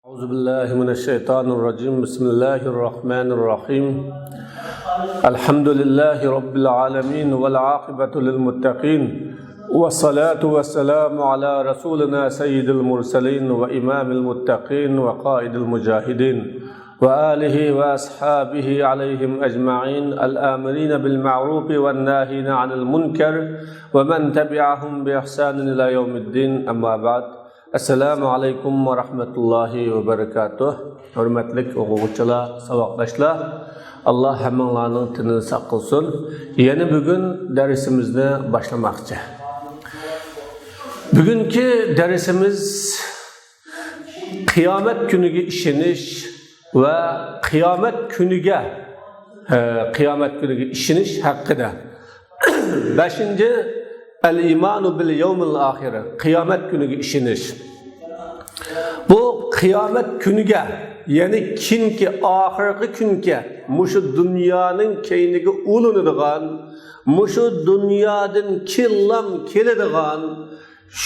أعوذ بالله من الشيطان الرجيم بسم الله الرحمن الرحيم الحمد لله رب العالمين والعاقبة للمتقين والصلاة والسلام على رسولنا سيد المرسلين وإمام المتقين وقائد المجاهدين وآله وأصحابه عليهم أجمعين الآمرين بالمعروف والناهين عن المنكر ومن تبعهم بإحسان إلى يوم الدين أما بعد Assalamu alaykum wa rahmatullahi wa barakatuh. Hurmatli o'quvchilar, saboqdoshlar, Alloh hammanglarning tinini saqlasin. Yana bugun darsimizni boshlamoqchi. Bugungi darsimiz qiyomat kuniga ishonish va qiyomat kuniga ishonish haqida. 5. El-imanu bil yevmil ahir. Qiyomat kuniga ishonish. Bu qiyomat kuniga, ya'ni kinki oxirgi kunga, mushu dunyoning keyniga ulinadigan, mushu dunyodan killam keladigan,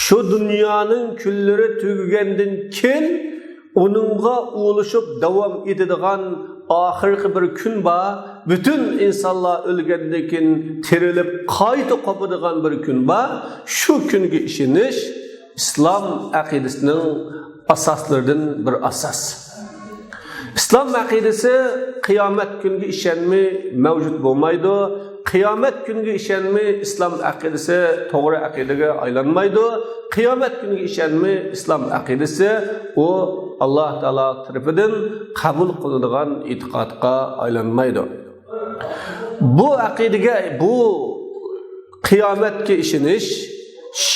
shu dunyoning kunlari tugagandan keyin onunga ulashib davom etadigan oxirgi bir kun bor. Bütün insanlar ölgəndən keyin tirilib qayta qopadigan bir kun bor. Shu kunga ishonish İslam aqidasining asoslaridan bir asos. İslam aqidasi qiyomat kuniga ishonmay mavjud bo'lmaydi. Qiyomat kuniga ishonmay İslam aqidasi to'g'ri aqidaga aylanmaydi. Qiyomat kuniga ishonmay İslam aqidasi o Alloh taolo tarafidan qabul qilinadigan e'tiqodga aylanmaydi. Bu aqidaga, bu qiyomatga ishonish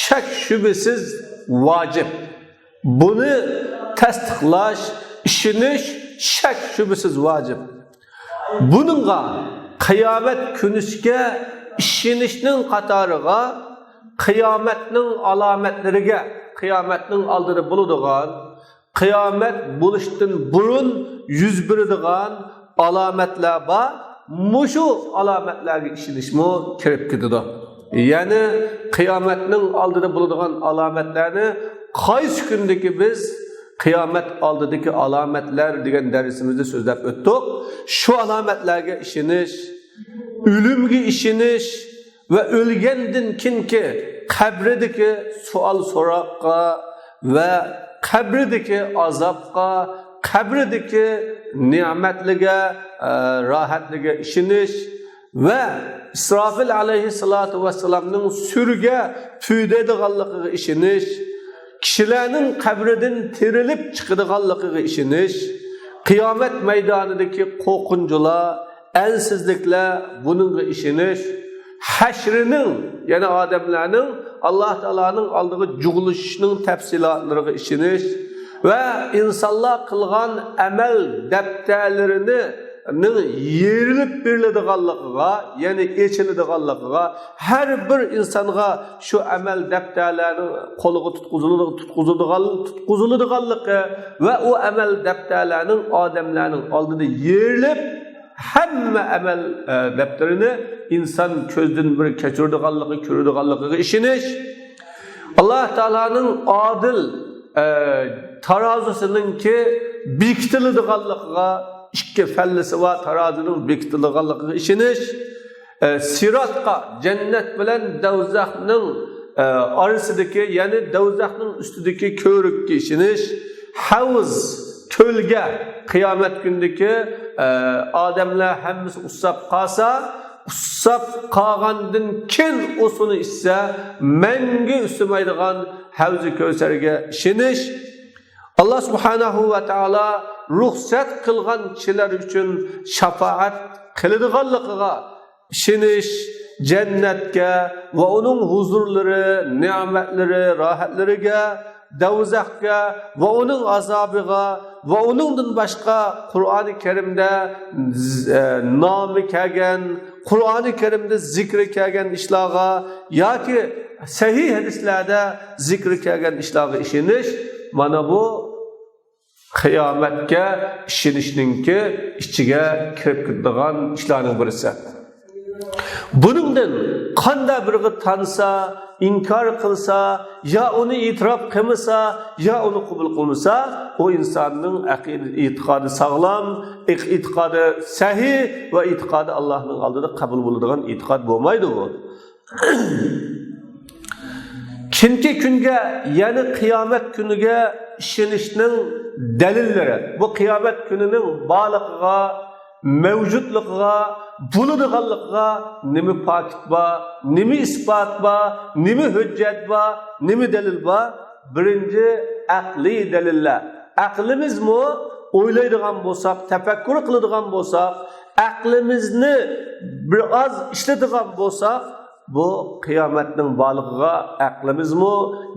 shak shubhasiz vacib. Bunu tasdiqlash, ishonish shak shubhasiz vacib. Buningga qiyomat kuniga ishonishning qatoriga qiyomatning alomatlariga, qiyomatning oldida bo'ladigan, qiyomat bo'lishdan burun yuz beradigan alomatlar bor. Mushu alomatlarga ishonishmi kirib ketadi. Ya'ni qiyomatning oldida bo'ladigan alomatlarni qaysi kundagi biz qiyomat oldidagi alomatlar degan darsimizda so'zlab o'tdik. Shu alomatlarga ishonish, o'limga ishonish va o'lgandan keyingi qabridagi savol so'roqqa va qabridagi azobga, qabridagi ne'matliga, rohatliga ishonish va İsrafil alayhissalatu vassalamning surga tuydaydiganligiga ishonish, kishilarning qabridan tirilib chiqadiganligiga ishonish, qiyomat maydonidagi qo'rqinchlar, ansizliklar buningga ishonish, hashrining, ya'ni odamlarning Alloh taolaning oldiga jug'ilishining tafsilotlariga ishonish va insonlar qilgan amal daftarlarini yerilib beriladiganligiga, ya'ni echiladiganligiga, har bir insonga shu amal daftarlarini qo'liga tutquziladiganligi va u amal daftarlarining odamlarning oldida yerilib hamma amal daftarini inson ko'zdan bir kechiradiganligi, ko'radiganligiga ishonish, Alloh taolaning adil tarozusininki bekitiladiganligiga, ikki fallisi va tarozining bekitiladiganligiga ishonish, siratga, jannat bilan do'zaxning orasidagi, ya'ni do'zaxning ustidagi ko'rikka ishonish, havz, ko'lga qiyomat kunidagi odamlar hammasi usab qolsa, usab qolgandan keyin o'sini ichsa mangi ustimaydigan havzi ko'sarga ishonish, Alloh subhanahu va taolo ruxsat qilgan kishilar uchun shafaat qiladiganligiga ishonish, jannatga va uning huzurlari, ne'matlari, rohatlariga, do'zaxga va uning azobiga va uningdan boshqa Qur'oni Karimda nomi kelgan, Qur'oni Karimda zikri kelgan ishlarga yoki sahih hadislarda zikri kelgan ishlarga ishonish, mana bu qiyomatga ishonishninki ichiga kirib ketadigan ishlarning birisi. Buning Bundan qanday biriga tansa, inkar qilsa, ya uni e'tirof qilmasa, ya uni qabul qilmasa, o insonning e'tiqodi sog'lom, e'tiqodi sahih va e'tiqodi Allohning oldida qabul bo'ladigan e'tiqod bo'lmaydi bu. Kimki kunga, ya'ni qiyomat kuniga ishonishning dalillari, bu qiyomat kunining borligiga, mavjudligiga, bo'ladiganligiga nima fakit bor, nima isbot bor, nima hujjat bor, nima dalil bor? Birinchi aqliy dalillar. Aqlimizmi o'ylaydigan bo'lsak, tafakkur qiladigan bo'lsak, aqlimizni biroz ishlatadigan bo'lsak, bu qiyomatning borligiga aqlimizmi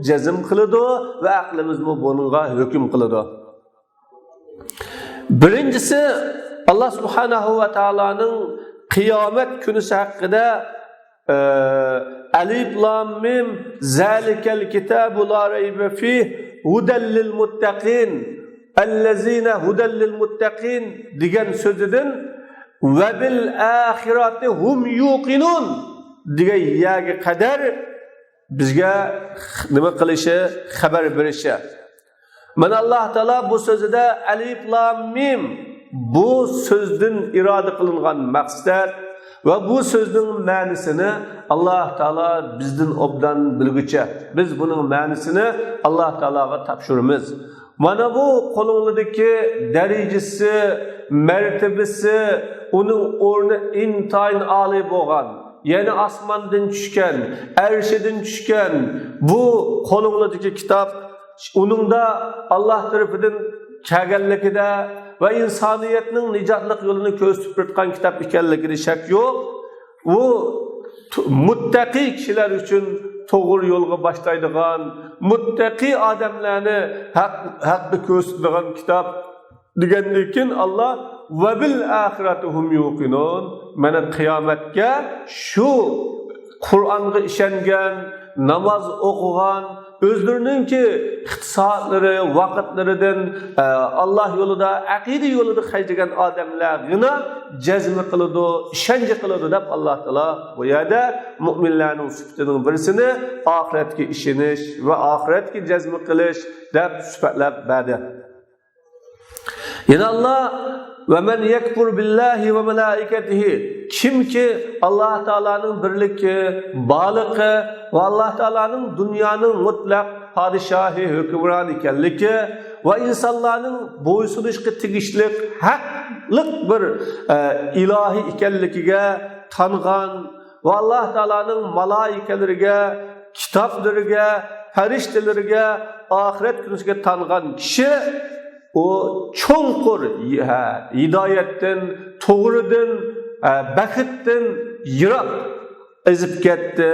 jazm qiladi va aqlimizmi bunga hukm qiladi. Birinchisi Allah subhanahu va taoloning qiyomat kunisi haqida Alif Lam Mim zalikal kitabu la rayba fih hudal lil muttaqin allazina hudal lil muttaqin degan so'zidan va bil axirati hum yuqinun degan yaga qadar bizga nima qilishi, xabar berishi. Mana Alloh taolo bu so'zida Alif Lam Mim bu so'zdan iroda qilingan maqsad va bu so'zning ma'nosini Alloh taolo bizdan obdan bilguchi. Biz buning ma'nosini Alloh taologa topshiramiz. Mana bu qo'lingdagi darajasi, martabasi, uning o'rni intayin oliy bo'lgan, ya'ni osmondan tushgan, arshidan tushgan bu qo'lingdagi kitob, uningda Alloh tarafidan kelganligida va insoniyatning nijotlik yo'lini ko'rsatib turgan kitob ekanligida shak yo'q. U muttaqi kishilar uchun to'g'ri yo'lga boshlaydigan, muttaqi odamlarni haqni ko'rsatadigan kitob degandan keyin Alloh va bil axiratuhum yuqinun, mana qiyomatga shu Qur'onga ishongan, namoz o'qigan, özlerinki iqtisodlari, vaqtlaridan Allah yo'lida, aqida yo'lida qaytagan odamlarga jazm qiladi, ishonch qiladi deb Alloh taolo bu yerda mu'minlarning sifatining birisini oxiratga ishonish va oxiratga jazm qilish deb sifatlab berdi. Yana Alloh ve men yekfur billahi ve melaiketihi, kimki Allah Teala'nın birliki, balıkı ve Allah Teala'nın dünyanın mutlak padişahı, hükümran ikenliki ve insanların boysunuşku tigişlik, haklık bir ilahi ikenlikiga tanıgan ve Allah Teala'nın malaikelerine, kitaplarına, feriştelerine, ahiret günüsüge tanıgan kişi o çoğunqur hidayetten, toğrudan, baxtdan yiroq ezib ketdi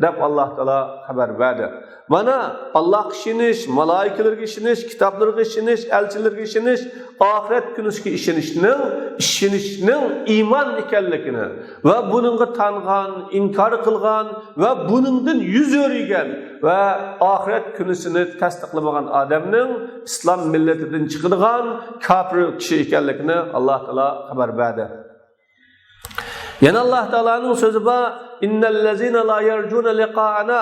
deb Alloh taolo xabar berdi. Mana Alloh ishonish, malaikalarga ishonish, kitoblarga ishonish, elchilarga ishonish, oxirat kuniga ishonishning iymon ekanligini va buningga tangan, inkor qilgan va buningdan yuz o'rgan va oxirat kunisini tasdiqlamagan odamning islom millatidan chiqadigan kofir kishi ekanligini Alloh taolo xabar berdi. Yana Alloh taolaning so'zi bor: "İnnellezine la yercuna liqa'ana."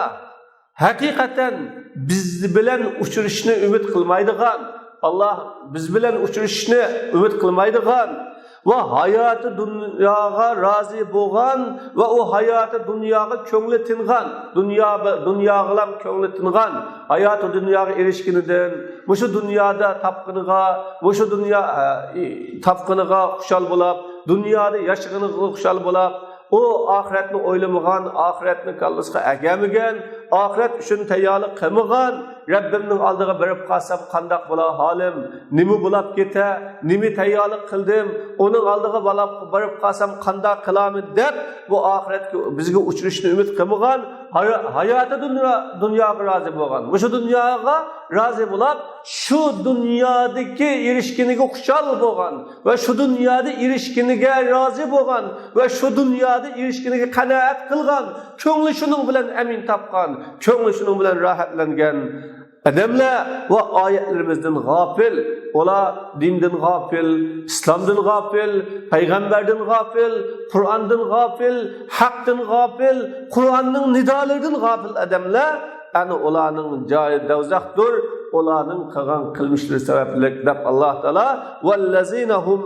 Hakikaten biz bilan uchrashishni umid qilmaydigan, Alloh biz bilan uchrashishni umid qilmaydigan va hayoti dunyoga rozi bo'lgan va u hayoti dunyoga ko'ngli tingan, dunyoga ham ko'ngli tingan, hayoti dunyoga erishganidan, o'sha dunyoda o'sha dunyo topqiniga xushal bo'lib, dunyoda yashaganiga xushal bo'lib, o oxiratni o'ylamagan, oxiratni kallasiga agamagan, oxirat uchun tayyorlik qilmagan, Rabbimning oldiga borib qolsam qandoq bo'lar holim, nima bo'lib keta, nima tayyorlik qildim, uning oldiga borib qolsam qandoq qilaman deb bu oxiratga bizga uchrashni umid qilmagan, hayoti dunyoga rozi bo'lgan. O'sha dunyoga rozi bo'lib, shu dunyodagi erishganiga xushal bo'lgan va shu dunyoda erishganiga rozi bo'lgan va shu dunyoda erishganiga qanoat qilgan, ko'ngli shuning bilan amin topgan, ko'ngli shuning bilan rohatlangan Adamlar va oyatlarimizdan g'ofil, ular dindan g'ofil, islomdan g'ofil, payg'ambardan g'ofil, Qur'ondan g'ofil, haqdan g'ofil, Qur'onning nidolaridan g'ofil odamlar, ana ularning joyi do'zaxdir, ularning qilgan qilmishlari sababli deb Alloh taolo vallazinahum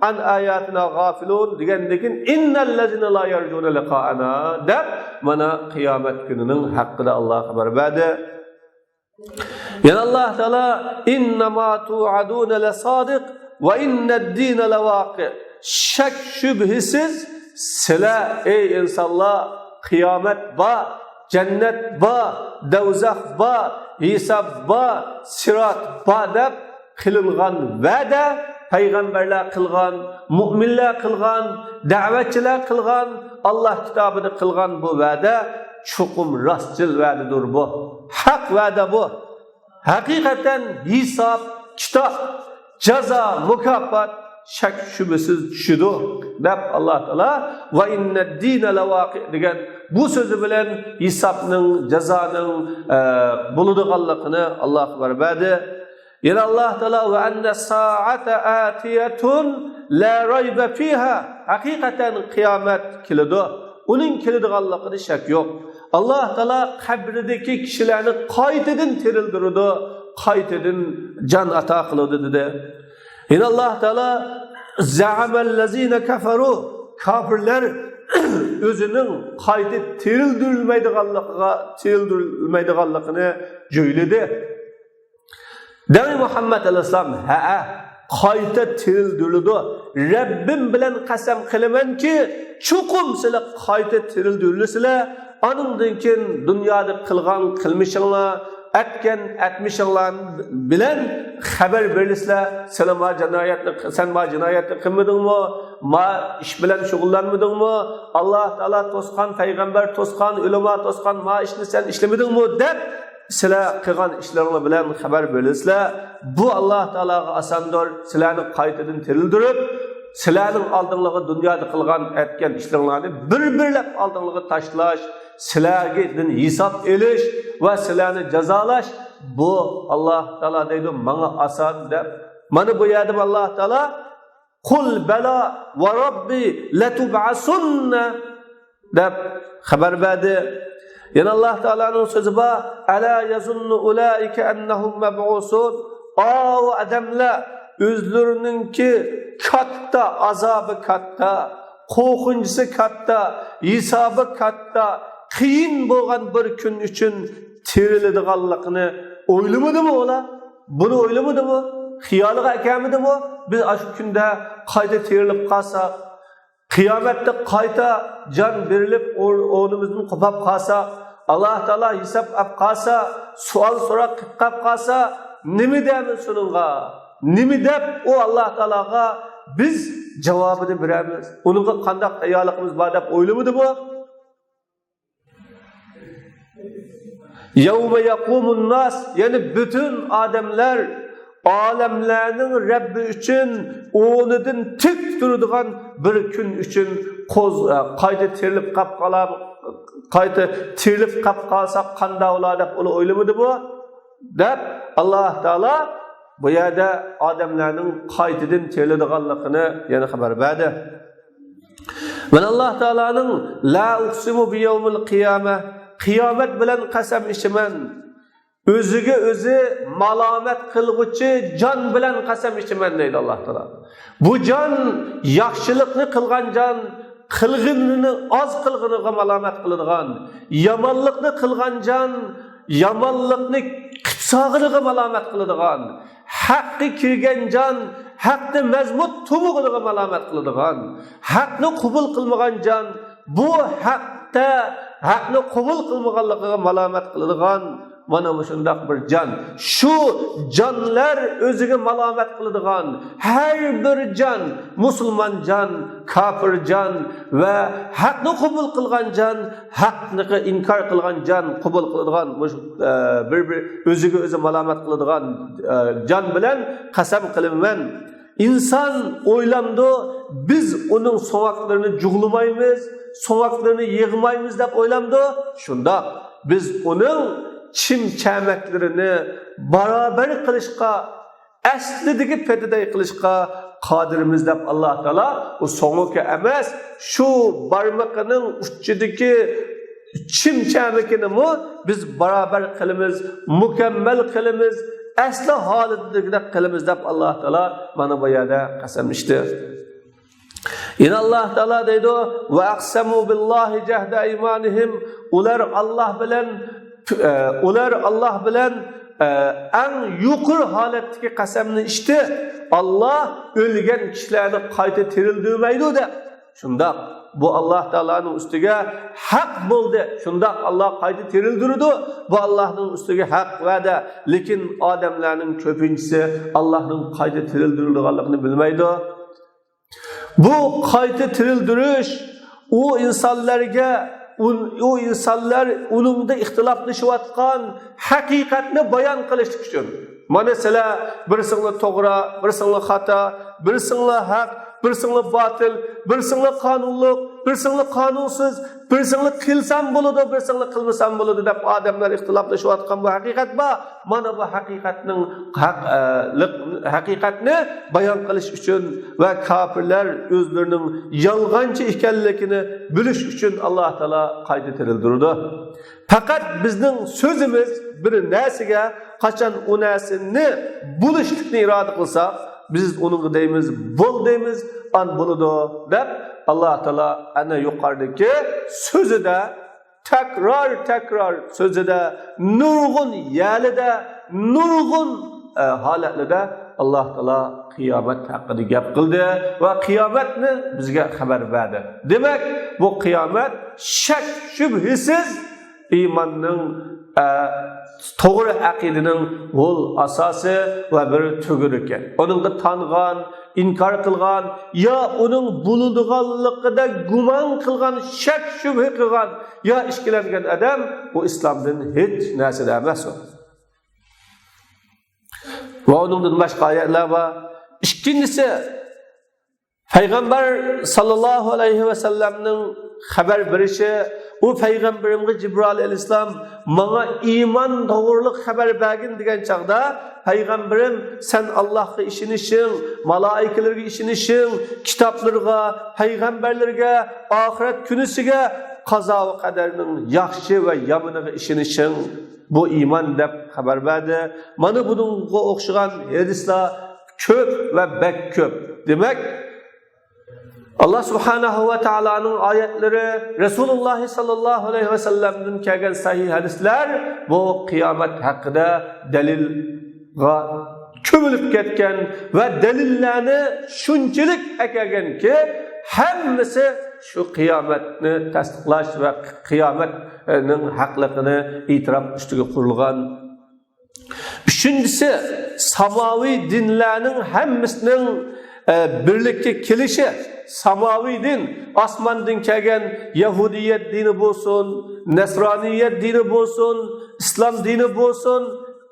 an ayatina g'afilun degandan innal ladzina la yarjuna liqa'ana deb mana qiyomat kunining haqida Alloh xabar berdi. Yana Alloh taolo innama tu'aduna lasadiq va innad-dina lawaqi. Shak shubhisiz sizlar ey insonlar qiyomat bor, jannat bor, do'zax bor, hisob bor, sirat bor deb qilingan va'da payg'ambarlar qilgan, mu'minlar qilgan, da'vatchilar qilgan, Alloh kitobida qilgan bu va'da chuqum rostchil va'dadir bu. Haq va'da bu. Haqiqatan hisob, kitob, jazo, mukofot shak shubhasiz tushidi deb Alloh taolo va innad-dina lawaqi degan bu so'zi bilan hisobning, jazoning bo'ladiganligini Alloh xabar berdi. Yana Alloh taolo va anna sa'ata atiyatun la rayba fiha. Haqiqatan qiyomat keladi. Uning keladiganligida shak yo'q. Alloh taolo qabridagi kishilarni qaytadan tirildiradi, qaytadan jon ato qiladi dedi. Yana Alloh taolo za'amallazina kafaru kafirlar o'zining qayta tirildirilmaydiganligini jo'yladi. Dami Muhammad alayhisalom ha qayta tirildirildi. Rabbim bilan qasam qilamanki, chuqum sizlar qayta tirildirilsizlar. Onundan keyin dunyoda qilgan qilmishinglar, etken etmişinlar bilen haber verirler. Sen ma cinayetli kılmadın mı? Ma iş bilen şugullanmadın mı? Allah Teala toskan, peygamber toskan, ulema toskan, ma işini sen işlemedin mi? Dep sizler kılgan işlerini bilen haber verirler. Bu Allah Teala'ya asandır. Sizlerini kayıtedin tirildirip, sizlerin aldığınlığı dünyada kılgan etken işlerini bir-birlep aldığınlığı taşlaş, sizlerden hesap eliş ve sizlerini cezalaş. Bu Allah Teala deydi bana asan dep. Bana bu yedim Allah Teala kul bela ve rabbi letub'asunna dep haber verdi. Yani Allah Teala'nın sözü var. Ala yazunnu ulaike ennehum meb'usun. O adamlar özlerinin ki katta, azabı katta, korkuncusu katta, hesabı katta, qiyin bo'lgan bir kun uchun tiriladiganligini o'ylamadimi ular? Buni o'ylamadimi? Xiyoliga kelmadimi? Biz shu kunda qayta tirilib qolsak, qiyomatda qayta jon berilib o'rnimizdan qopab qolsak, Alloh taolo hisob olib qolsa, savol so'roq qilib qolsa, nima deymiz shuningga? Nima deb o Alloh taologa biz javobini beramiz? Uningga qanday tayyorligimiz bor deb o'ylamadimi? Yevme yakumun nas, yani bütün adamlar alemlerinin Rabbi için o'rnidan tik turadigan bir kun uchun qayta tirilib qolib qolsak qanday bo'ladi deb o'ylamadi bu deb Alloh taolo bu yerda odamlarning qaytadan tiriladiganligini yana xabar berdi. Mana Alloh taolaning la uqsimu bi yawmil qiyamah, qiyomat bilan qasam ichiman, o'ziga o'zi malomat qilg'uchi jon bilan qasam ichiman deydi Alloh taolo. Bu jon yaxshilikni qilgan jon, qilg'inini oz qilg'iniga malomat qiladigan, yomonlikni qilgan jon, yomonlikni qitsog'iga malomat qiladigan, haqqi kirgan jon, haqni mazmut tumug'iga malomat qiladigan, haqni qabul qilmagan jon, bu haqni qabul qilmaganligiga malomat qiladigan mana shunday bir jon. Shu jonlar o'ziga malomat qiladigan har bir jon, musulmon jon, kofir jon va haqni qabul qilgan jon, haqni inkor qilgan jon qabul qiladigan bir o'ziga o'zi malomat qiladigan jon bilan qasam qilaman. İnsan o'ylandi, biz uning so'voqlarini jug'lamaymiz, so'voqlarini yig'maymiz deb o'ylandi. Shunda biz uning chim-chamaklerini barobar qilishga, aslidagi petiday qilishga qodirmiz deb Alloh taolo u so'nggi emas, shu barmoqining uchidagi chim-chamakini biz barobar qilamiz, mukammal qilamiz, asli holatidagidek qilamiz deb Alloh taolo mana bu yerda qasam ichdi. Yine Allah Teala deydi ve aqsamu billahi cehde imanihim, ular Allah bilen en yuqur haletdeki qasamni içti. Allah ölgen kişilerini qayta tirildirmeydi de. Şundaq bu Allah Teala'nın üstüge hak buldu. Şundaq Allah qayta tirildirdi. Bu Allah'ın üstüge hak ve de. Lekin adamların köpüncüsü Allah'ın qayta tirildirdiğini bilmeydi. Bu qayta tirildirish o insanlar uningda ixtiloflashayotgan haqiqatni bayon qilish uchun. Mana sizlar birsinglar to'g'ri, birsinglar xato, birsinglar haq, birsinglar botil, birsinglar qonunliq, birsinglar qonunsiz, birsinglar qilsam bo'ladi, birsinglar qilmasam bo'ladi deb odamlar ixtiloflashayotgan bu haqiqat bor. Mana bu haqiqatni bayon qilish uchun va kofirlar o'zlarining yolg'onchi ekanligini bilish uchun Alloh taolo qayta tirildirdi. Faqat bizning so'zimiz bir narsaga qachon u narsani bo'lishlikni iroda qilsak, biz onun deymiz, bol deymiz, an buludu deb Allah Teala ana yuqoridagi so'zida takrar so'zida nurg'un yalida nurg'un holatlarda Allah Teala qiyomat haqida gap qildi va qiyomatni bizga xabar berdi. Demak, bu qiyomat shak shubhisiz iymonning to'g'ri aqidaning ol asosi va bir tuguri ekan. Oningga tangan, inkor qilgan, yo uning bo'ladiganligida gumon qilgan, shak shubha qilgan, yo ishkilangan odam bu islomdan hech narsada emas. Va uningdan boshqa oyatlar bor. Ikkinchisi, payg'ambar sallallohu alayhi va sallamning xabar berishi, o peygamberimge Cibril aleyhisselam bana iman doğruluk haber bergin degan çağda peygamberim sen Allah'a işinişin, malaikelerge işinişin, kitaplarga, peygamberlerge, ahiret günüsüge, qazo va qadarning yaxshi va yomoniga ishonishing bu iman deb xabar berdi. Mana bunga o'xshagan hadislar ko'p va bak ko'p. Demak, Allah Subhanahu ve Taala'nın ayetleri, Resulullah sallallahu aleyhi ve sellem'den kelgan sahih hadisler bu kıyamet hakkında delilga kömülüp ketken ve delillerini şunçilik ekelgen ki hemmisi şu kıyametni tasdiqlash ve kıyametnin haqliqini itiraf üstüge kurulgan. Üçüncüsü, samavi dinlerinin hemmisinin birlikte kelişi. Samavi din, asmandan kelgan Yahudiyet dini bo'lsin, Nasraniyet dini bo'lsin, İslam dini bo'lsin,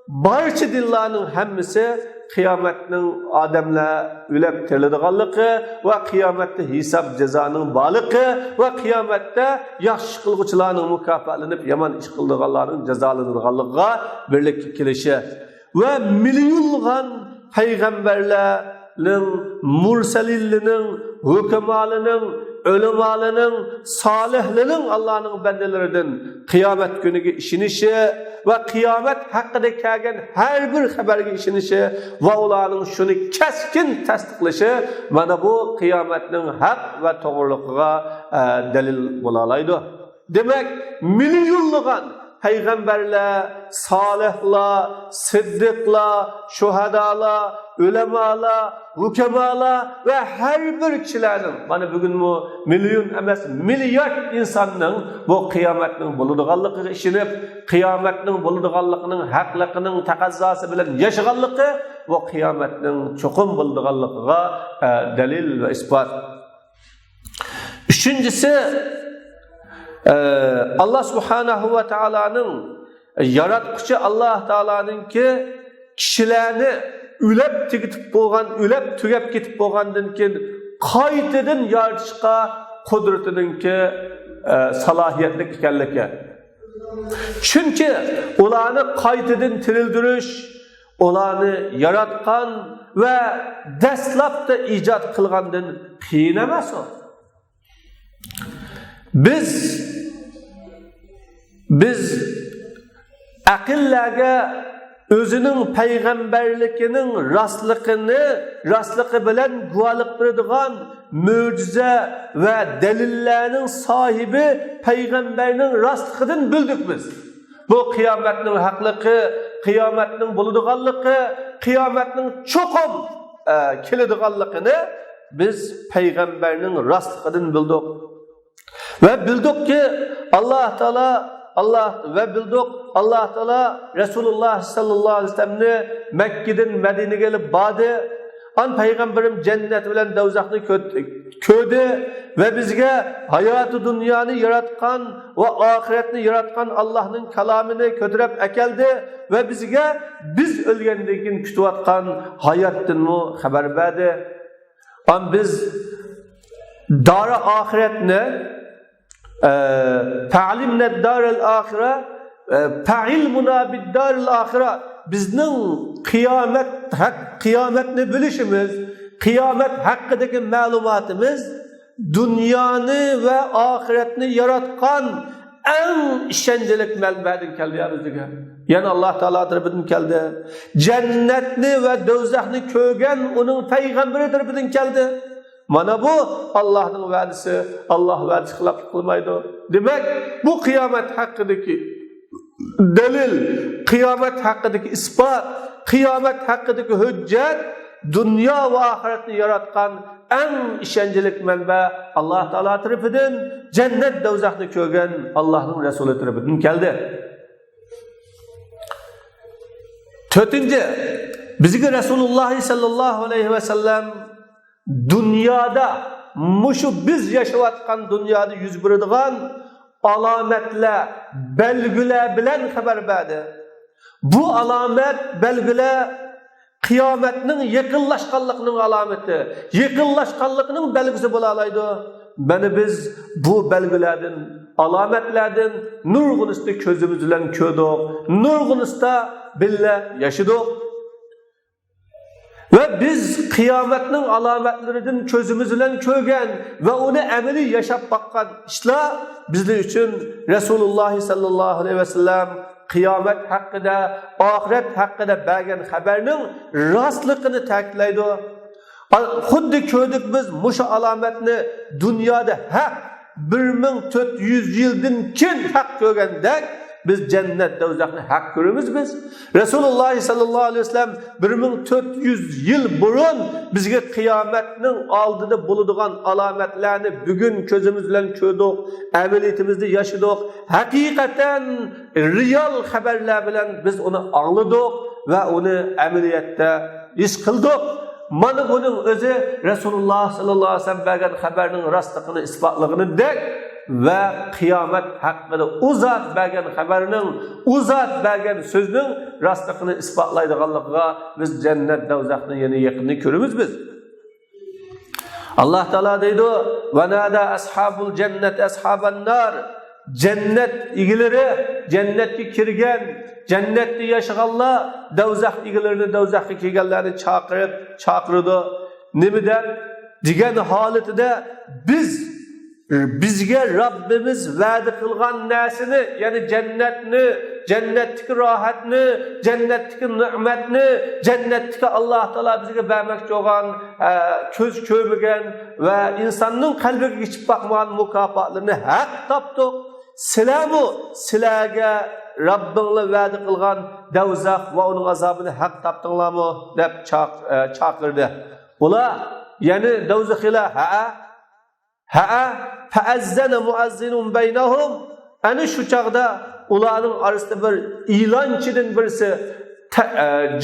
barcha dinlarning hammasi qiyomatning odamlar o'lib tiriladiganligi va qiyomatda hisob jazoning borligi va qiyomatda yaxshi qilguvchilarning mukofotlanib, yomon ish qilganlarning jazolanadiganligiga birlikka kelishi va millionlab payg'ambarlar mursalilinin, hükümalının, ölümalının, salihlerinin Allah'ın bendelerinden kıyamet günüge işinişi ve kıyamet hakkında kelgen her bir haberge işinişi ve onların şunu keskin tasdikleşi bana bu kıyametinin hak ve doğruluğuna delil olalaydı. Demek milyonluğun peygamberler, salihler, sıddıklar, şuhadalar, ulemalar, hukemalar ve her bir kişilerin, bana bugün bu milyon emas, milyar insanın bu kıyametinin bulunduğanlığı işinip, kıyametinin bulunduğanlığının haklığının takazzası bilen yaşaganlığı, bu kıyametinin çokum bulunduğanlığına delil ve ispat. Üçüncüsü, Allah Subhanahu ve Taala'nın yaratquchi Allah Taala'nın ki kişilerini ülep tugab ketib bo'lgandan keyin qaytadan yaratishga qudratining ki salahiyetli ekanligi. Çünkü ularni qaytadan tirildirish, ularni yaratgan ve dastlabda ijod qilgandan qiyin emas o. Biz aqllarga özünün peygamberlikinin rastlığı bilen guvalık beradigan mucize ve delillerinin sahibi peygamberinin rastlığından bildik biz. Bu kıyametinin haklığı, kıyametinin buluduğanlığı, kıyametinin çokum kilediğanlığını biz peygamberinin rastlığından bildik. Ve bildik ki Allah Teala Resulullah sallallahu aleyhi ve sellem'ni Mekke'den Medine'ye gelip bağdı. An peygamberim cennet bilen dozakni köydü ve bizge hayatı dünyanı yaratkan ve ahiretini yaratkan Allah'ın kelamını kötürep ekeldi ve bizge biz ölgendekin kütüvatkan hayatın mı haber verdi. An biz dara ahiretine ta'limne darel ahire ta'ilmuna bid darel ahire bizning kıyametni bilişimiz, kıyamet hakkındaki malumatımız dünyani ve ahiretini yaratkan en işencelik melbedin keldi ya bizge. Yani Allah Teala tarafından keldi. Cennetni ve dozakni kögen onun peygamberi tarafından keldi. Mana bu Allah'ın vədisi, Allah vədisi xilaf kılmaydı. Demek bu kıyamet hakkındaki delil, kıyamet hakkındaki ispat, kıyamet hakkındaki hüccet, dünya ve ahiretini yaratkan en işencelik menbe Allah Teala tarafından cennet dozakni kögen Allah'ın Resulü tarafından geldi. Dördüncü, bizge Resulullah sallallahu aleyhi ve sellem dünyada, muşu biz yaşayatkan dünyada yüz beradigan alametler, belgüler bilen haber verdi. Bu alamet, belgüler kıyametinin yakınlaşkanlığının alameti, yakınlaşkanlığının belgisi bulalaydı. Beni biz bu belgülerden, alametlerden nurgunus'ta közümüzle köydük, nurgunus'ta bille yaşadık. Ve biz kıyametinin alametlerinden közümüzle kögen ve onu emeli yaşap bakkan işler bizler için Resulullah sallallahu aleyhi ve sellem kıyamet hakkında, ahiret hakkında bergen haberinin rastlıkını ta'kidlaydi. Xuddi köydük biz muşu alametini dünyada hak 1400 yıldan kin hak kögendek biz cennet dozakni hak görürüz biz. Resulullah sallallahu aleyhi ve sellem 1400 yıl burun bizge kıyametinin aldıda buluduğun alametlerini bugün közümüzle köydük, emeliyetimizde yaşadık. Hakikaten real haberler bilen biz onu anladık ve onu emeliyette iş kıldık. Mana bunun özü Resulullah sallallahu aleyhi ve sellem bergen haberinin rastlıkını, ispatlığını dek ve kıyamet hakkında uzat bergen haberinin, uzat bergen sözünün rastlıkını ispatlaydıqanlıqqa biz cennet dozakni yeni yakını görürüz biz. Allah Teala deydi: "Ve nada ashabul cennet ashaban nar." Cennet igileri, cennetki kirgen, cennetli yaşaganlar dozak igilerini, dozakka kelganlarni chaqirdi. Nimeden? Degan holatida bizge Rabbimiz va'da qilgan narsani, ya'ni cennetni, cennetdagi rohatni, cennetdagi ne'matni, cennetdagi Allah Teala bizga bermoqchi bo'lgan ko'z ko'rmagan va insonning qalbiga yechib boqmagan mukofotlarni haq topdik. Sizlarga Rabbinglar va'da qilgan dozaq va uning azobini haq topdinglarmi deb chaqirdi. Ular ya'ni dozaqlar fa'azzana muazzinun baynahum, ana shu chaqda ularning orasida bir e'lonchidan birisi,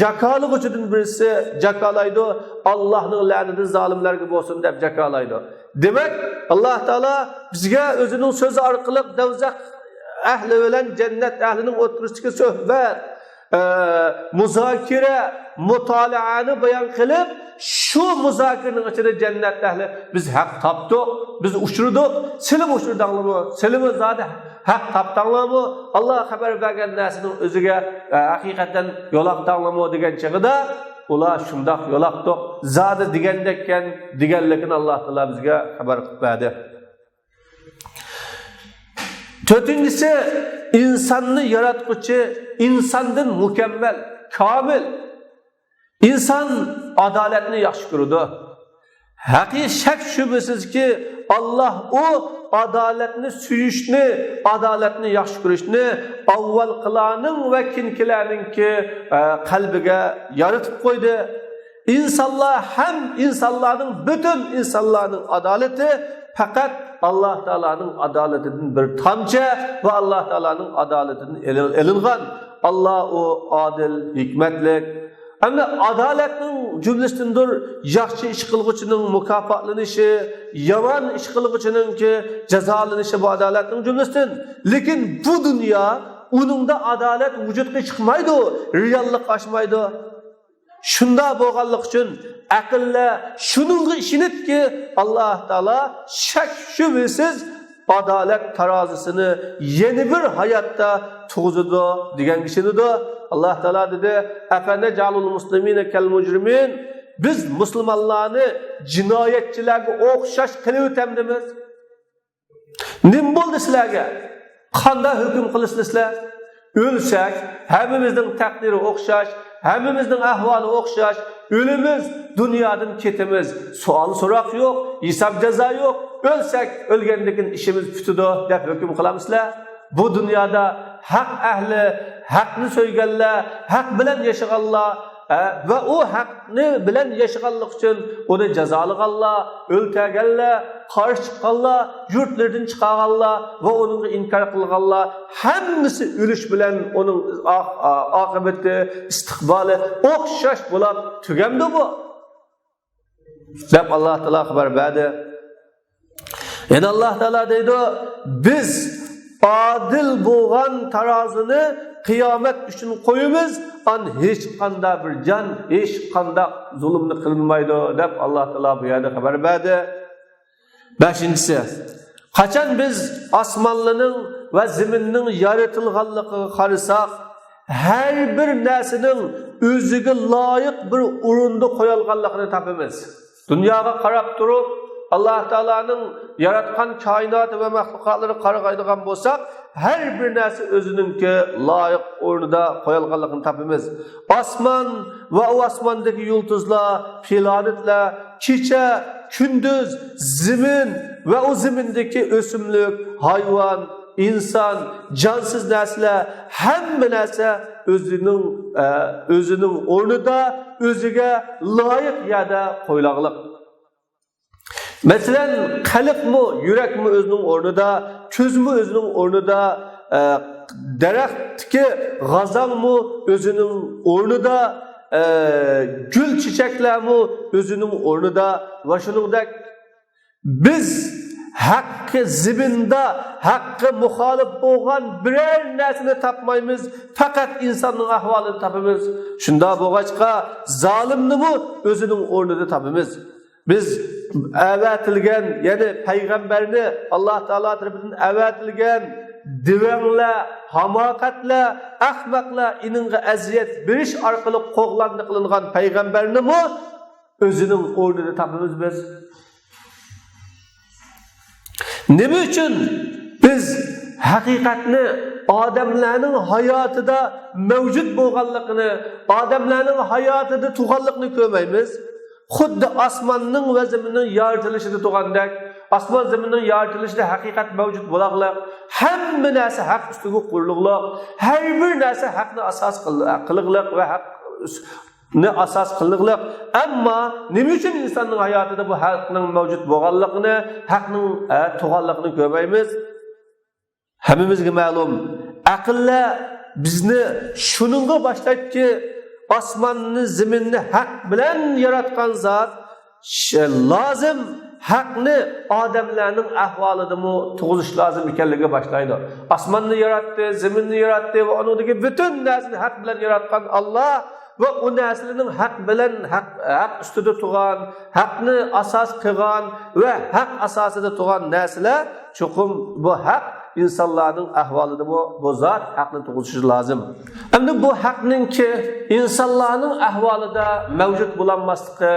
jakalig'ichidan birisi jakalaydi, Allohning la'nati zolimlarga bo'lsin deb jakalaydi. Demek Allah Teala bizga o'zining so'zi orqali dozaq ahli bilan cennet ahlinin o'tirishga suhbat, muzokira, mutolaani bayon qilib, shu muzokiraning ichida cennet ahli biz haq topdik, biz uchirdik, sizlar uchirdinglarmi? Sizlar zodi haq taptanlamı, Allah xabar bergen narsinin özüge hakikaten yolak tanlamı degen çağıda ular şundaq yolak toq zadı digendekken digenlekin Allah Teala bizge xabar qilib berdi. Dördüncüsü insanını yaratquchi insondan mükemmel, kamil. İnsan adaletini yaxshi ko'radi. Haqiqiy shak shubhasiz ki Allah o adaletini suyishni, adaletini yaxshi ko'rishni avval qilarning va kinkilarninki qalbiga yaratib qo'ydi. İnsanlar hem insanların bütün insanların adaleti fakat Allah Teala'nın adaletinin bir tamca ve Allah Teala'nın adaletinin elingan. Allah o adil, hikmetlik. Ama adaletin cümlesindir yaxshi ish qilguvchining mukofotlanishi, yomon ish qilguvchininki jazolanışı bu adaletin cümlesinden. Lekin bu dünya uningda adalet vujudga chiqmaydi, reallik aşmaydi. Şunda bo'lganlik uchun aqllar shuningga ishonibki Allah Teala shak shubhasiz adalet tarazisini yeni bir hayatta tug'izadi degan ishonadi. Allah Teala dedi: "Efende jalul muslimine kel mujrimin." Biz musulmonlarni jinoyatchilarga o'xshash qilib o'tamdimiz. Nim bo'ldi sizlarga? Qanday hukm qilasizlar? O'lsak, hammamizning taqdiri o'xshash, hammamizning ahvoli o'xshash. Ölümüz dünyadan ketimiz. Sual so'roq yo'q, hisob jazo yo'q. Ölsak, ölgendikin işimiz bütüdü deb hukm qilamizlar. Bu dünyada haq ahli, haqni so'yganlar, haq bilan yashaganlar ve o haqni bilan yashaganlik uchun uni jazolaganlar, o'ltaganlar, qarshi chiqqanlar, yurtlardan chiqarganlar ve onu inkar qilganlar hammasi o'lish bilan onun oqibati, istiqboli o'xshash bo'lib tugamdi bu. Deb Allah Teala xabar berdi. Yani Allah Teala deydi, biz adil bo'lgan tarazini qiyomat uchun qo'yamiz, an hech qanday bir jon, hech qanday zulmni qilmaydi deb Allah Teala bu yerda xabar berdi. 5-si, qachon biz osmonlarning va zaminning yaratilganligiga qarasak, her bir narsaning o'ziga loyiq bir o'rinda qo'yilganligini topamiz. Dunyoga qarab turib Allah Teala'nın yaratgan kainatı ve mahlukatları qaragaydigan bo'lsak, her bir narsa o'zininki loyiq o'rnida qo'yilganligini topamiz. Osmon va o osmondagi yulduzlar, planetlar, kecha, kunduz, zamin ve o zamindagi o'simlik, hayvon, inson, jonsiz narsalar, hamma narsa o'zining o'rnida, o'ziga loyiq yerda qo'yilganlik. Mesela kalp mı, yürek mi özünün ornida, köz mü özünün ornida, daraxtki gazan mı özünün ornida, gül çiçekler mi özünün ornida ve şuningdek biz haqqı zibinda, haqqı muhalif bo'lgan birer narsani topmaymiz, fakat insanın ahvolini topamiz. Shunda bo'lg'achqa zolimni mi o'zining o'rnida topamiz. Biz avatilgan, yani peygamberni Allah Teala tarafından avatilgan divanlar, hamakatlar, ahmaklar ininga aziyat berish orqali qo'g'landi qilingan peygamberni mi o'zining o'rnida topamiz biz. Nima uchun biz haqiqatni odamlarning hayotida mavjud bo'lganligini, odamlarning hayotida tug'anlikni ko'rmaymiz? Xuddi osmonning va zaminning yaratilishida tug'andek, osmon zaminning yaratilishida haqiqat mavjud bo'lganlik, hamma narsa haq ustiga qurilganlik, har bir narsa haqni asos qilganlik va haqni asos qilganlik. Ammo nima uchun insonning hayotida bu haqning mavjud bo'lganligini, haqning tug'anligini ko'rmaymiz? Hammamizga ma'lum, aqllar bizni shuningga boshlaydi, osmonni, zaminni haq bilan yaratgan zot lozim haqni odamlarning ahvolidami tug'ish lozim ekanligiga boshlaydi. Osmonni yaratdi, zaminni yaratdi va unidagi butun narsani haq bilan yaratgan Allah ve o narslarning haq bilan haq ustida turgan, haqni asos qilgan ve haq asosida turgan narsalar cho'qim bu haq insonlarning ahvolida bu zot haqni tug'ilishi lozim. Endi bu haqninki insonlarning ahvolida mavjud bo'lmasligi,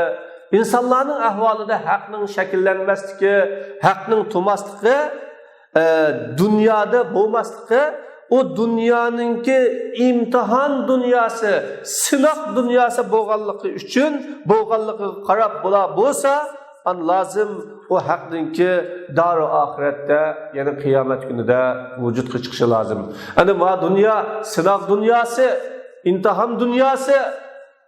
insonlarning ahvolida haqning shakllanmasligi, haqning tumasligi, dunyoda bo'lmasligi, o dunyoninki imtihon dunyosi, sinoq dunyosi bo'lganligi uchun, bo'lganligiga qarab bo'lsa, an lozim o haqninki dar oxiratda, ya'ni qiyomat kunida vujudga chiqishi lozim. Ana ma dunyo sinoq dunyosi, imtihon dunyosi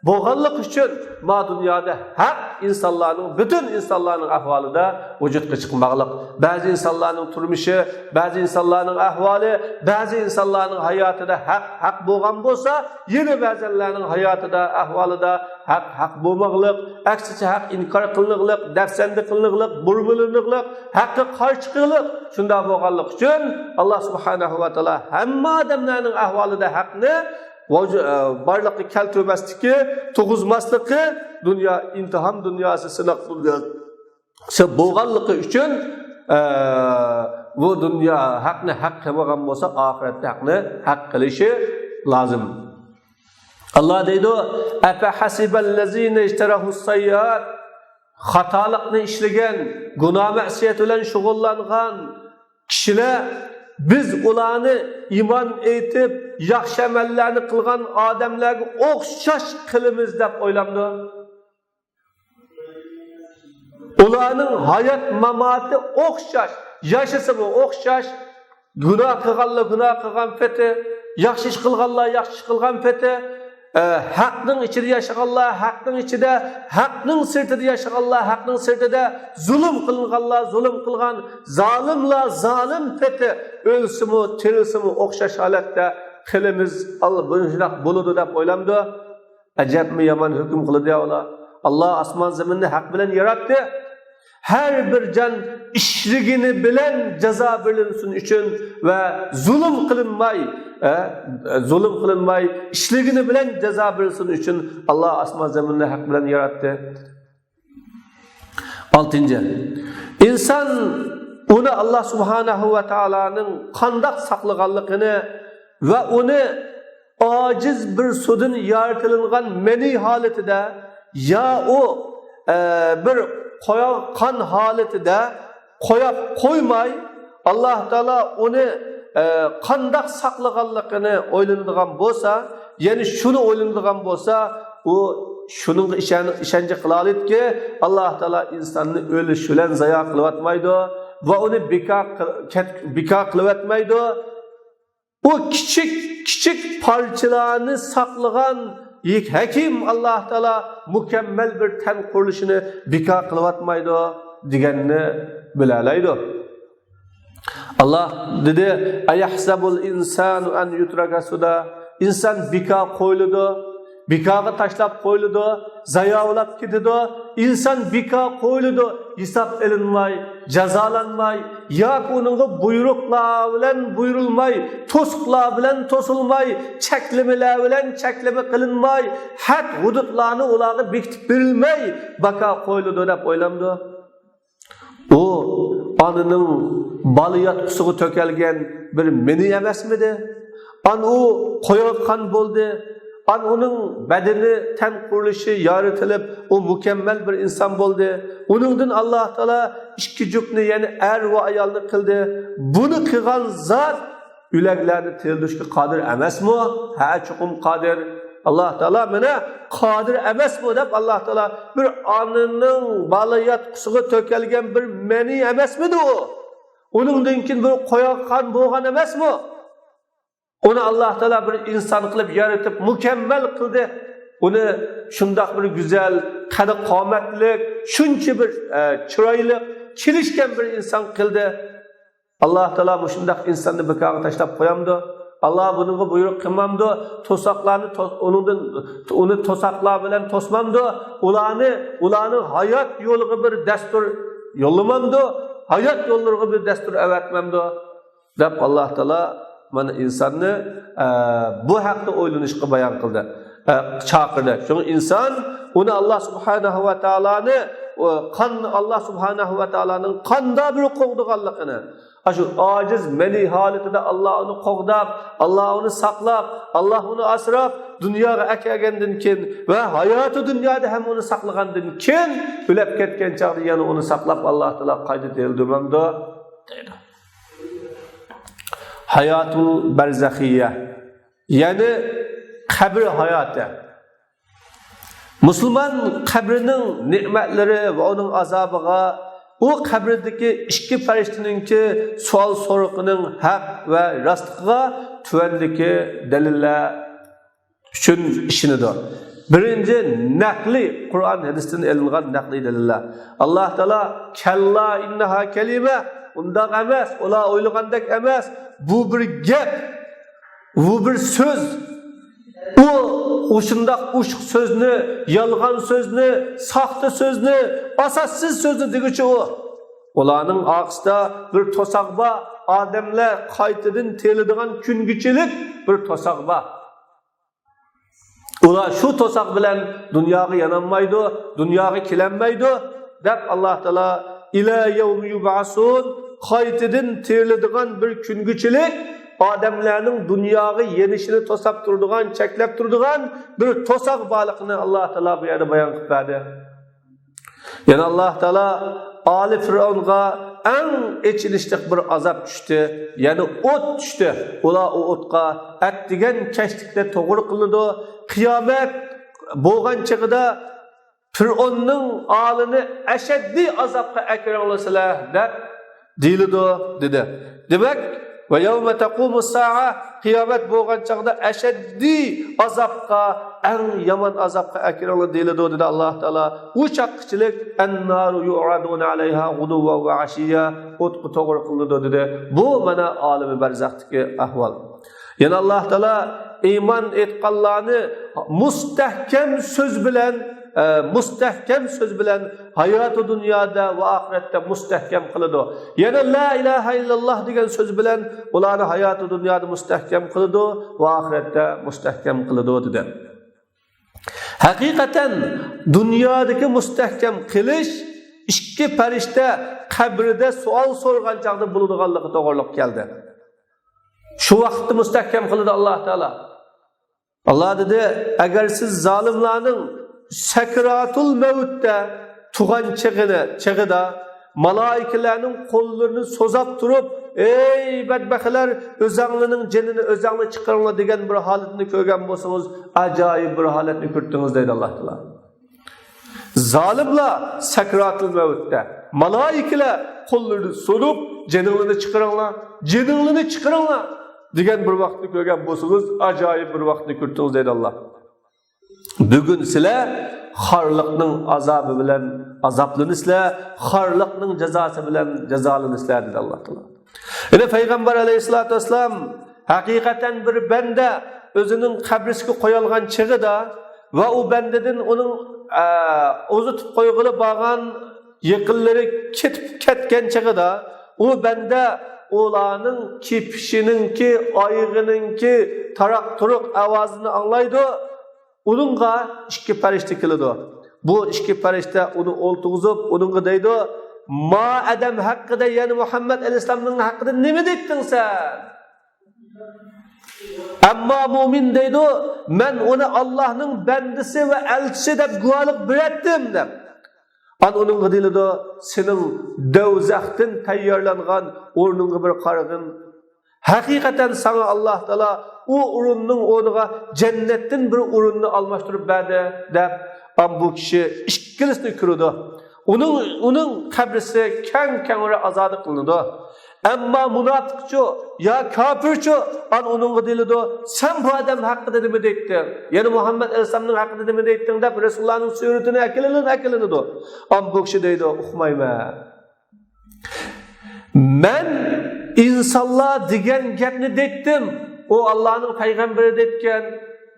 bo'lganlik uchun ma dunyoda haq insonlarning, bütün insonlarning ahvolida vujudga chiqmoqlik. Ba'zi insonlarning turmushi, ba'zi insonlarning ahvoli, ba'zi insonlarning hayotida haq bo'lgan bo'lsa, yana ba'zilarning hayotida, ahvolida haq bo'lmoqlik, aksicha haq inkor qilinmoqlik, dafsandi qilinmoqlik, burmilinmoqlik, haqqa qarshi chiqmoqlik. Shunda bo'lganlik uchun Alloh subhanahu va taolo hamma odamlarning ahvolida haqni barliqqa keltirmasligi, tug'izmasligi, dunyo imtihon dunyosi, sinoq dunyosi bo'lganligi uchun bu dunyo haqni haq qilmagan bo'lsa, oxiratda haqni haq qilishi lozim. Allah deydi: "Afa hasiballazina ishtarahus sayyiat", xatolikni ishlagan, gunoh ma'siyat bilan shug'ullangan kishilar biz ularni iymon etib, yaxshi amallarni qilgan odamlarga o'xshash qilamiz deb o'ylamdi. Ularning hayot mamoti o'xshash, yashasi bu o'xshash, gunoh qilganlar gunoh qilgan peti, yaxshi ish qilganlar yaxshi ish qilgan peti, haqning ichida yashaganlar haqning ichida, haqning sirtida yashaganlar haqning sirtida, zulm qilinganlar zulm qilgan, zolimlar zolim peti, o'lsimi, tirilsimi o'xshash holatda qilamiz. Allah bunday bo'ladi deb o'ylamdi. Ajabmi yomon hukm qildi ular. Allah osmon zaminni haq bilan yaratdi. Her bir can işligini bilen ceza bilinsin için ve zulüm kılınmay, işligini bilen ceza bilinsin için Allah asma zeminini hak bilen yarattı. 6. İnsan onu Allah subhanahu ve Taala'nın kandak saklaganlıkını ve onu aciz bir sudun yaratılıngan meni haletide ya o bir kan haletide koymay Allah Teala onu kandak saklaganlıkını oylandıgan bolsa, yani şunu oylandıgan bolsa, o şunun işence kılalit ki Allah Teala insanını ölüşülen zaya kılıvatmaydı ve onu bika kılıvatmaydı. O küçük parçalarını saklagan hakim Allah Teala mükemmel bir ten kuruluşunu bika kılıvatmaydı digenini bilalaydı. Allah dedi: "Ayahsabul insanu an yutraka suda." İnsan bika koyludu, bikaga taşlap koyludu, zayavlap gididu. İnsan bika koyludu, hesap elinmay, cezalanmay, ya onunla buyruklar bilen buyurulmay, tosklar bilen tosulmay, çeklemeler bilen çekleme kılınmay, had hudutlarını ularga bekitip verilmay, baka koyludu dep oylamdı. O anının baliyat kusuğu tökelgen bir meni emesmidi? An o koyakkan boldu. An onun bedeni ten kuruluşu yaratılıp o mükemmel bir insan boldu. Onundan Allah Teala iki cükni yani er ve ayalını kıldı. Bunu kılan zat üleklerini tirilişki kadir emes mi? Ha çukum kadir. Allah Teala mene kadir emes mi dep Allah Teala bir anının baliyat kusuğu tökelgen bir meni emes miydi o? Onundan kin bir koyakkan boğan emes mi? Onu Allah Teala bir insan kılıp yaratıp mükemmel kıldı. Onu şundak bir güzel, kadı kametlik, şunca bir çıraylı, çelişken bir insan kıldı. Allah Teala bu şundak insanı bıkağı taşlap koyamdı. Allah bunun buyruk kılmamdı. Tosaklarını onu tosaklar bilen tosmamdı. Ulanı hayat yolu bir destur yollamamdı. Hayat yolları bir destur evetmemdi. Dep Allah Teala mana insanni bu haqda o'ylanishga bayon qildi, chaqirdi. Çünkü insan uni Allah subhanahu va taolani Allah subhanahu va taolaning qanda bir qo'g'diganligini, şu aciz meni haletinde Allah onu qoğdab, Allah onu saqlab, Allah onu asrab, dunyoga akagandan keyin va hayoti dunyoda ham onu saqlagandan keyin o'lib ketgan chaqda yana onu saqlab Alloh taolo qayta terildimamdi deydi. Hayatul barzaxiyya, ya'ni qabr hayoti. Müslüman qabrining ne'matlari va uning azobiga, o qabrdagi ikki farishtaninki savol so'roqining haq va rostligiga tuvandagi dalillar uchun ishinidir. Birinchi naqli Qur'on hadisdan olingan naqli dalillar. Alloh taolo kalla innaha kalima, undaq emas, ular o'ylagandek emas, bu bir gap, bu bir so'z. O şundaq uşuq sözünü, yalğan sözünü, saxta sözünü, asassız sözünü degiçi o. Ularning ağızda bir tosaq var, adamlar qaytadan terilidigan kungichilik bir tosaq var. Ular şu tosaq bilan dunyoga yanolmaydi, dunyoga kelanmaydi deb Alloh taolo ila yawmi yub'asun, qaytadan terilidigan bir kungichilik adamlarning dunyoga yenishini to'sab turadigan, cheklab turadigan bir to'saq baliqni Alloh taolo bu yerda bayon qilib berdi. Yana Alloh taolo Ali Fir'avnga eng echinishlik bir azob tushdi, ya'ni o't tushdi. Ular o o'tga atdigan kashlikda to'g'ri qildi. Qiyomat bo'lgan chaqida Fir'avnning alini ashaddiy azobga akiranglasalar deb deyildi dedi. Demak, ve yevme tekumus sa'a, kıyamet bo'lgan chaqda ashaddiy azobga, en yaman azobga akiranglar deyildi dedi Alloh taolo. U chaqqichilik an-naru yu'raduna alayha ghuduwan va ashiya, o'tga to'g'ri qildi dedi. Bu mana olimi barzaxdagi ahvol. Yana Alloh taolo iymon etganlarni mustahkam söz bilen hayatı dünyada ve ahirette mustahkam kılıdı. Yani la ilahe illallah degan söz bilen ularni hayatı dünyada mustahkam kılıdı ve ahirette mustahkam kılıdı dedi. Hakikaten dünyadaki mustahkam kılış ikki farishta qabrida savol so'rgan chaqda bo'ladiganligi to'g'riliq keldi. Shu vaqtda mustahkam qildi Alloh taolo. Allah dedi, agar siz zolimlarning sakratul mevt'te tuğan çağıda malaikelerinin kollarını sozap durup ey bedbahlar özanlının canını özanlı çıkarınla degen bir haletini görgen bolsanız acayip bir haletini görttünüz deydi Allah Teala. Zalimler sakratul mevt'te malaikeler kollarını sorup canını çıkarınla degen bir vaktini görgen bolsanız acayip bir vaktini görttünüz deydi Allah. Bugün sizler xarlıqning azabı bilen azaplanıslar, xarlıqning cezası bilen cezalanıslar dedi Allah Teala. Yine Peygamber Aleyhisselatü Vesselam hakikaten bir bende özünün kabrisiga qo'yilgan chig'ida va u bendedən onun uzatib qo'yg'ili bo'lgan yaqinlari ketgan chig'ida u bende ularning kepishininki, oyig'ininki taraq turuq ovozini anglaydi. Onunğa ikki farishta keladi. Bu ikki farishta uni o'ltig'izib, onunğa deydi: "Ma adam haqida, ya'ni Muhammad alayhisolamning haqida nima deding sen?" Ammo mu'min deydi: "Men uni Allohning bandisi va elchisi deb guvohlik berdim" deb. Onunğa deyiladi: "Sening dovzaxdan tayyorlangan o'rningga bir qarag'in. Hakikaten sana Allah Teala o urunun o'rniga cennetin bir urunni almashtırıp berdi deb bu kishi ikkilisini ko'rdi. Uning qabrisi kang azodi qilindi. Ammo munofiqchi ya kofirchi uningga deyildi: "Sen bu odam haqida nima deding? Ya'ni Muhammad alayhisolamning haqida nima deding?" deb Rasulullohning suratini akilinadi. Bu kishi deydi: "Uqmayman. Men insanlar degan gapni detdim. O Allah'ın peygamberi detken,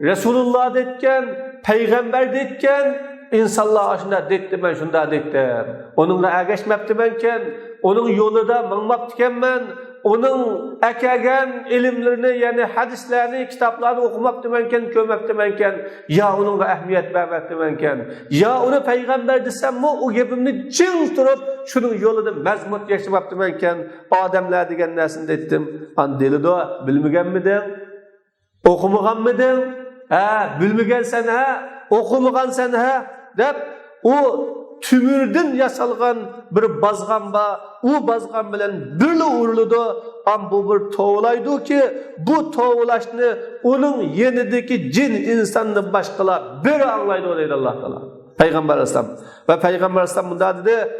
Resulullah detken, peygamber detken, insanlar aşında detti ben şunda dettim. Onunla ergeçmepti benken, onun yolunda mangmaptiken ben, onun akagan ilimlerini, yani hadislerini, kitaplarını okumak demenken, kömek demenken, ya onunla ehmiyet vermek demenken, ya onu peygamber desem mi, o gebimni cin turup, şunun yolunu mezmut yaşamak demenken, adamlar degen nesini ettim. An deli doğa, bilmegen midin? Okumagan midin? Bilmegen sen okumagan sen dep, o tümürdün yasalgan bir bazgan ba, o bazgan bilen birli uğurludu, am bu bir toğulaydı ki, bu toğulaşını onun yenideki cin insanını başkalar bir anlaydı olaydı Allah Teala. Peygamber Aleyhisselam. Ve Peygamber Aleyhisselam bunda dedi,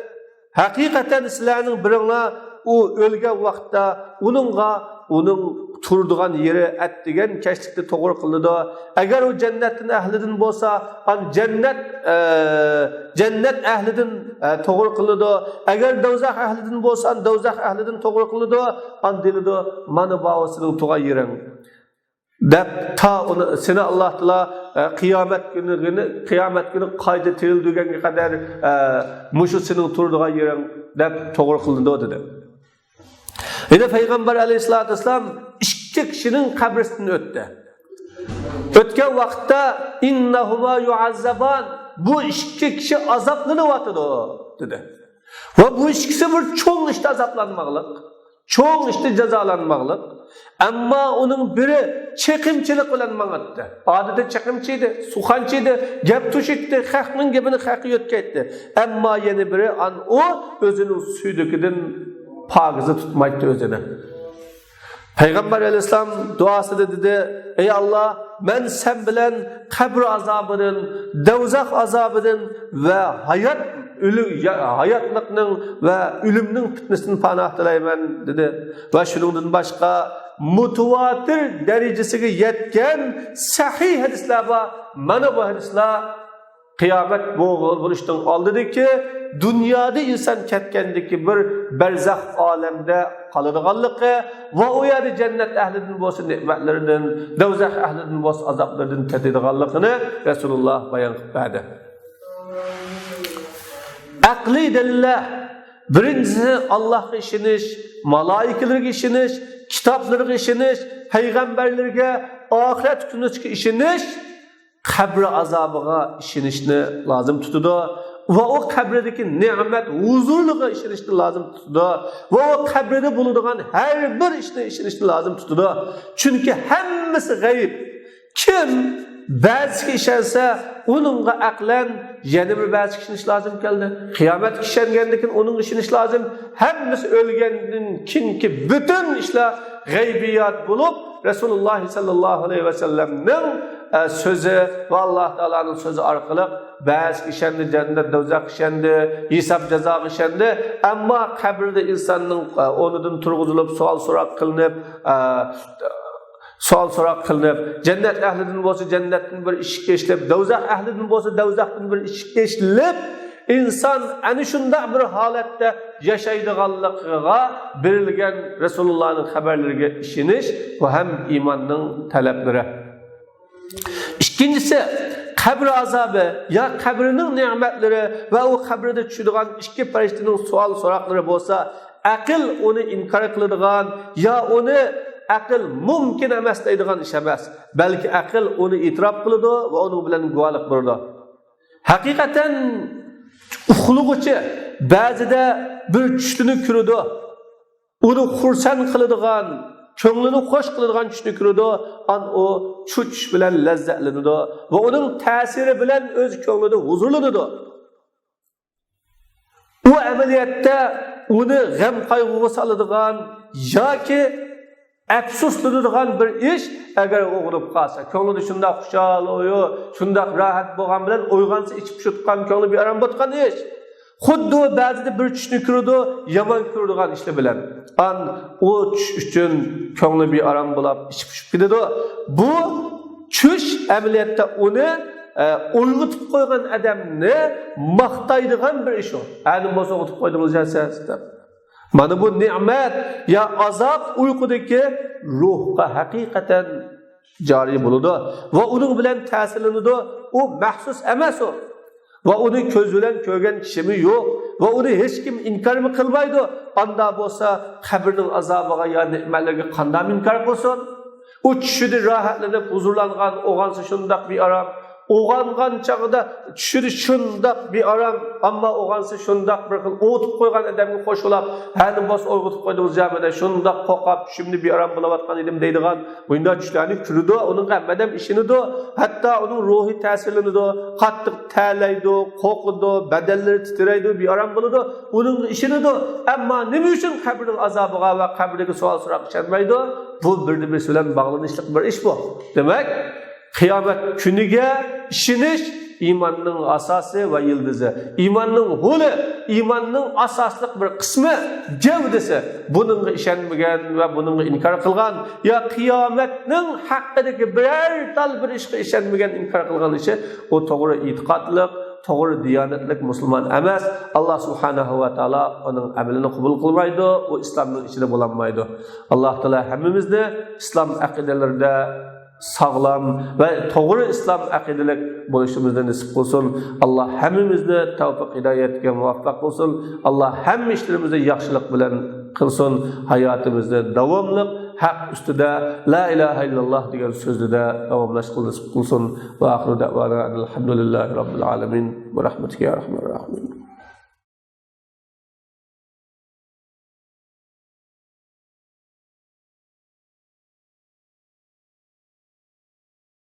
hakikaten sizlerinin birine o ölgen vakitte onun turduğan yeri et degen keşlikte toğru kıldı. Eğer o cennetin ehlidin bolsa, an cennet ehlidin toğru kıldı. Eğer dozak ehlidin bolsa, an dozak ehlidin toğru kıldı. An dilidi, manı bağısının tuğa yerin. Dep ta onu seni Allah Teala kıyamet günü kaydı tirildiğine kadar muşu senin turduğun yerin dep toğru kıldı dedi. Yine Peygamber Aleyhisselatü Vesselam iki kişinin kabrisinden öttü. Ötken vakitte innahuma yuazzaban, bu iki kişi azaplanıvatıdı dedi. Ve bu ikisi bir çoğun işte azaplanmalık, çoğun işte cezalanmalık. Ama onun biri çekimçilik bilen manıttı. Adeta çekimçiydi, sukançıydı, gep tuşitti, hakının gebini hakkı yötkeytti. Ama yeni biri o özünün suydukidin pagızı tutmaydı özüne. Peygamber Aleyhisselam duası dedi, ey Allah, ben sen bilen kabr azabının, devzak azabının ve hayatlıkının ve ölümünün fitnesini panah dilayman dedi. Ve şunun başka mutuvatir derecesine yetken sahih hadisler var. Mana bu hadisler kıyamet buluştan aldı ki dünyada insan ketgendeki bir berzah alemde kalıdığanlığı ve o yerde cennet ehlinin bolsa nimetlerinden, dozak ehlinin bolsa azaplarından tetidiğanlığını Resulullah bayan verdi. Akli deliller, birincisi Allah'a işiniş, malaikelerge işiniş, kitaplarga işiniş, peygamberlerge ahiret günüdeki işiniş, kabr azabıga işinişni lazım tutudu. Ve o kabredeki nimet, huzurluğa işinişni lazım tutudu. Ve o kabrede bulunduğun her bir işinişni lazım tutudu. Çünkü hemmesi gayb. Kim bazı işense onunla aklen yeni bir bazı işiniş lazım geldi. Kıyamet işengendikin onun işiniş lazım. Hemmesi ölgendin kinki bütün işler gaybiyat bulup Resulullah sallallahu aleyhi ve sellem'nin sözü ve Allah Teala'nın sözü arkalık bazı işendi, cennet, dozak işendi, hisab ceza işendi. Ama kabirde insanın onudun turguzulup sual sorak kılınıp, cennet ehlinin bolsa cennetin bir işik eşlep, dozak ehlinin bolsa dozakın bir işik eşlep, insan ani şunda bir halatda yaşaydıganlığa berilgen Resulullah'ın haberlerine işiniş ve hem imanın talepleri. İkincisi, kabr azabı ya kabrinin nimetleri ve o kabrede çürüyen iki periştenin sual sorakları bolsa, akıl onu inkar kılıdığan ya onu akıl mümkün emas deydigan iş emas. Belki akıl onu itiraf kılıdı ve onu bilen guvalık buldu. Hakikaten uxluğuçu bazıda bir çüştünü kürüdü. Onu xursan kılıdığan, köңlünü hoş kılıdığan çüştünü kürüdü. An o çüç bilen lezzetleniді. Ve onun tesiri bilen öz köңlüdü huzurlanıdı. O ameliyette onu gam kaygıga salıdığan ya ki afsuslanadigan bir iş agar o'g'rib qolsa, ko'ngli shundoq xushal o'yi, shundoq rohat bo'lgan bilan o'yg'onsa ichib tushgan ko'ngli beram bo'lgan ish. Xuddi ba'zida bir tushni ko'rdi, yomon ko'radigan ishlar bilan. An o tush uchun ko'ngli beram bo'lib ichib tushib ketadi. Bu tush amaliyotda uni o'lg'itib qo'ygan odamni maqtaydigan bir ish o. Ani bo'lsa o'tib qo'ydingiz jasasida. Mana bu nimet ya azap uykudaki ruhga hakikaten cari buludu ve onun bilen tesirlenidu. O mahsus emas o. Ve onu köz bilen kögen kişimi yok. va uni hech kim inkor qilmaydi. Anda bo'lsa, qabrning azobiga ya ni'matlarga qanday inkor qilsin? U tushida rohatlanib, huzurlangan, o'g'ansa shundaq bir aram, o'g'angan chaqida tushida shundaq bir aram, ammo o'g'ansa shundaq bir xil o'tib qo'ygan odamga qo'shilib, hani bos o'yg'itib qo'ydi jamida shundaq qo'qab tushimni bir aram bo'layotgan edim deydigan, bunda tushlarni kuridi, uning hammadam ishinido, hatto uning ruhiy ta'sirlanido, qattiq ta'laydi, qo'qidi, badallari titraydi, bir aram bo'ladi, uning ishinido. Ammo nima uchun qabrning azobiga va qabrdagi savol so'roq chalmaydi? Bu bir-biri bilan bog'lanishlik bir ish bu. Demak, qiyomat kuniga ishinish imanning asosi va yildizi. Imanning huli, imanning asosliq bir qismi, gavdasi. Buningga ishonmagan va buningga inkor qilgan, yo qiyomatning haqidagi biror tal bir ishga ishonmagan, inkor qilgan ishi, u to'g'ri e'tiqodlik, to'g'ri diyonatlik musulmon emas. Alloh subhanahu va taolo uning amalini qabul qilmaydi, u islomning ichida bo'lmaydi. Alloh taolo hammamizni islom aqidalarida sağlam ve doğru İslam akidelik buluşumuzda nasip olsun. Allah hemimizni tevfik hidayetke muvaffak olsun. Allah hem işlerimizi yaxşılık bilen kılsın. Hayatımızda devamlık, hak üstüde la ilahe illallah diyen sözde de devamlaşkıl nasip olsun. Ve ahiru da'vana elhamdülillahi rabbil alemin. Ve rahmetike ya rahman rahim.